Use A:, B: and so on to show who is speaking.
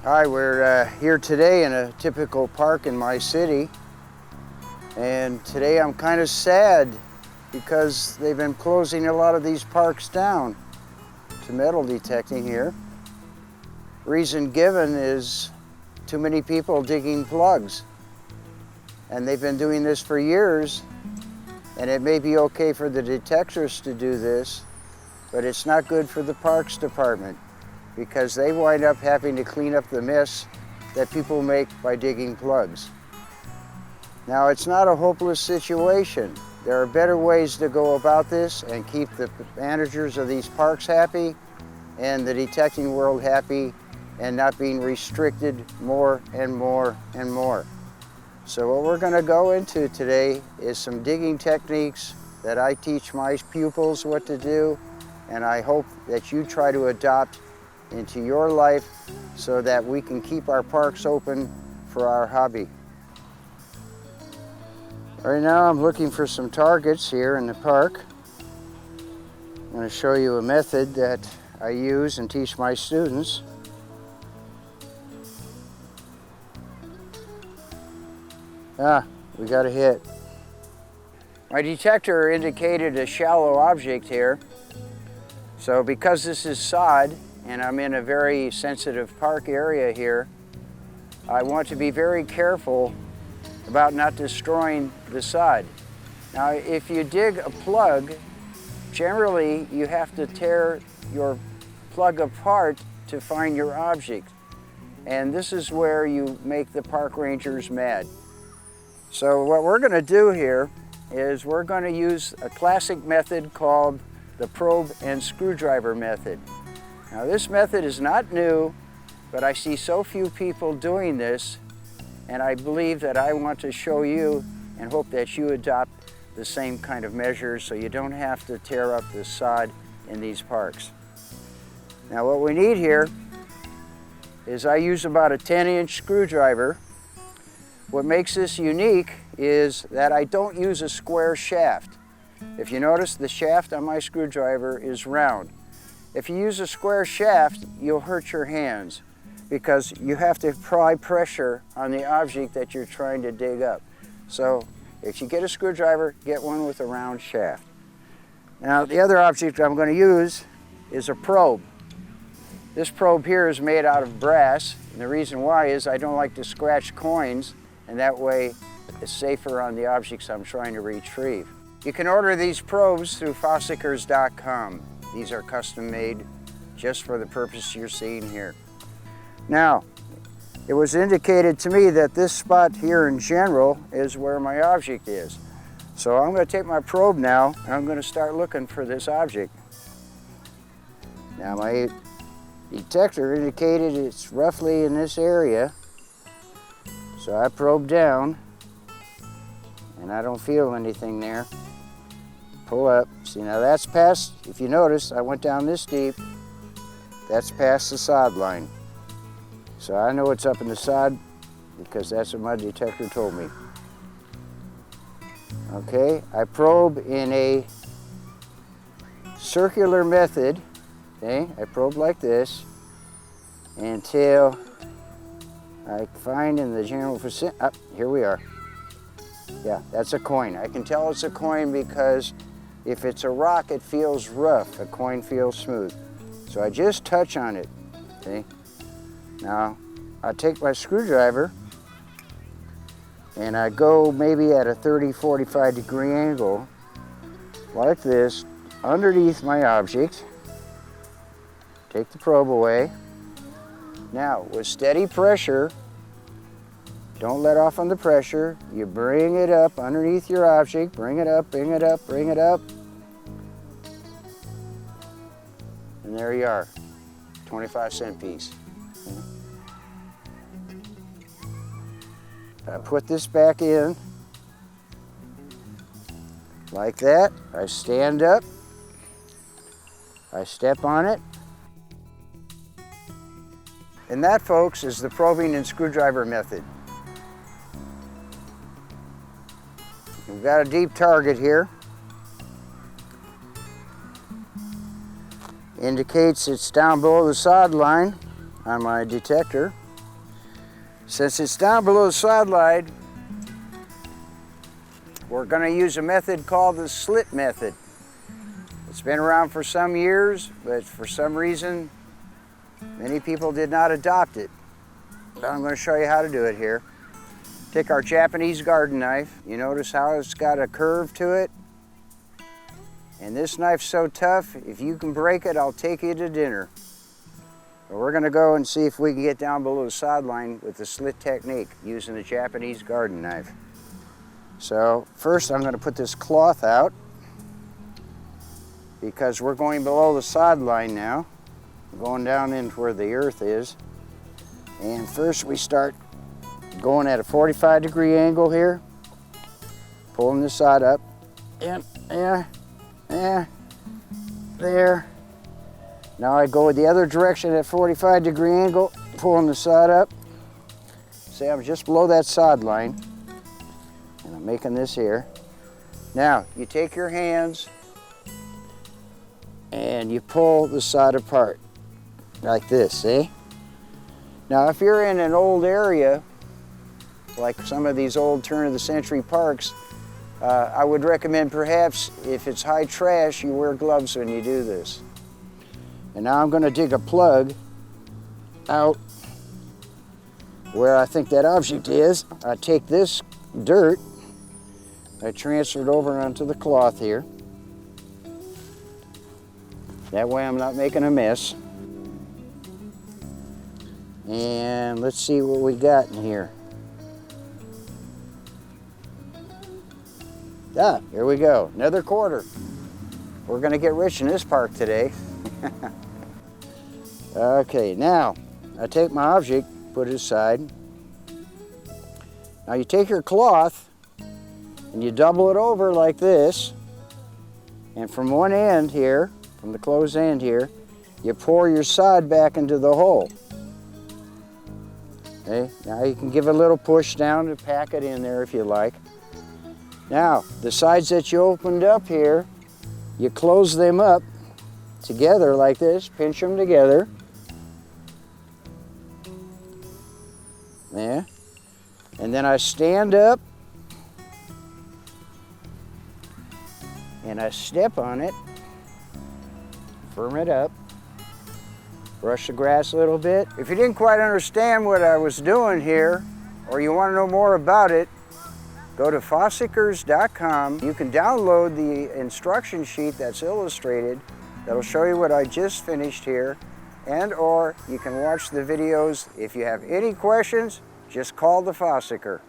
A: Hi, we're here today in a typical park in my city, and today I'm kind of sad because they've been closing a lot of these parks down to metal detecting here. Reason given is too many people digging plugs, and they've been doing this for years, and it may be okay for the detectors to do this, but it's not good for the Parks Department, because they wind up having to clean up the mess that people make by digging plugs. Now, it's not a hopeless situation. There are better ways to go about this and keep the managers of these parks happy and the detecting world happy and not being restricted more and more and more. So what we're gonna go into today is some digging techniques that I teach my pupils what to do, and I hope that you try to adopt into your life so that we can keep our parks open for our hobby. Right now I'm looking for some targets here in the park. I'm going to show you a method that I use and teach my students. We got a hit. My detector indicated a shallow object here. So because this is sod, and I'm in a very sensitive park area here, I want to be very careful about not destroying the sod. Now, if you dig a plug, generally you have to tear your plug apart to find your object. And this is where you make the park rangers mad. So what we're gonna do here is we're gonna use a classic method called the probe and screwdriver method. Now, this method is not new, but I see so few people doing this, and I believe that I want to show you and hope that you adopt the same kind of measures so you don't have to tear up the sod in these parks. Now, what we need here is I use about a 10-inch screwdriver. What makes this unique is that I don't use a square shaft. If you notice, the shaft on my screwdriver is round. If you use a square shaft, you'll hurt your hands because you have to apply pressure on the object that you're trying to dig up. So if you get a screwdriver, get one with a round shaft. Now, the other object I'm going to use is a probe. This probe here is made out of brass, and the reason why is I don't like to scratch coins, and that way it's safer on the objects I'm trying to retrieve. You can order these probes through Fossickers.com. These are custom made just for the purpose you're seeing here. Now, it was indicated to me that this spot here in general is where my object is. So I'm going to take my probe now and I'm going to start looking for this object. Now, my detector indicated it's roughly in this area. So I probe down and I don't feel anything there. Pull up. See, now that's past, if you notice, I went down this deep. That's past the sod line. So I know it's up in the sod because that's what my detector told me. Okay, I probe in a circular method. Okay, I probe like this until I find in the general vicinity. Here we are. Yeah, that's a coin. I can tell it's a coin because if it's a rock, it feels rough. A coin feels smooth. So I just touch on it, see? Now, I take my screwdriver and I go maybe at a 30, 45 degree angle, like this, underneath my object. Take the probe away. Now, with steady pressure, don't let off on the pressure. You bring it up underneath your object. Bring it up, bring it up, bring it up. And there you are, 25-cent piece. I put this back in like that. I stand up. I step on it. And that, folks, is the probing and screwdriver method. We've got a deep target here. Indicates it's down below the sod line on my detector. Since it's down below the sideline, we're going to use a method called the Slit Method. It's been around for some years, but for some reason, many people did not adopt it. But I'm going to show you how to do it here. Take our Japanese garden knife. You notice how it's got a curve to it? And this knife's so tough, if you can break it, I'll take you to dinner. But we're going to go and see if we can get down below the sideline with the slit technique using the Japanese garden knife. So first I'm going to put this cloth out because we're going below the sideline now. We're going down into where the earth is. And first we start going at a 45-degree angle here, pulling the side up, and there. Now I go the other direction at 45-degree angle, pulling the side up. See, I'm just below that sideline, and I'm making this here. Now, you take your hands and you pull the side apart, like this, see? Now, if you're in an old area, like some of these old turn-of-the-century parks, I would recommend perhaps if it's high trash, you wear gloves when you do this. And now I'm going to dig a plug out where I think that object is. I take this dirt, I transfer it over onto the cloth here. That way I'm not making a mess. And let's see what we got in here. Ah, here we go, another quarter. We're going to get rich in this park today. Okay, now I take my object, put it aside. Now you take your cloth and you double it over like this, and from one end here, from the closed end here, you pour your side back into the hole. Okay, now you can give a little push down to pack it in there if you like. Now, the sides that you opened up here, you close them up together like this, pinch them together. There. And then I stand up and I step on it, firm it up, brush the grass a little bit. If you didn't quite understand what I was doing here, or you want to know more about it, go to fossickers.com. You can download the instruction sheet that's illustrated that'll show you what I just finished here, and or you can watch the videos. If you have any questions, just call the Fossicker.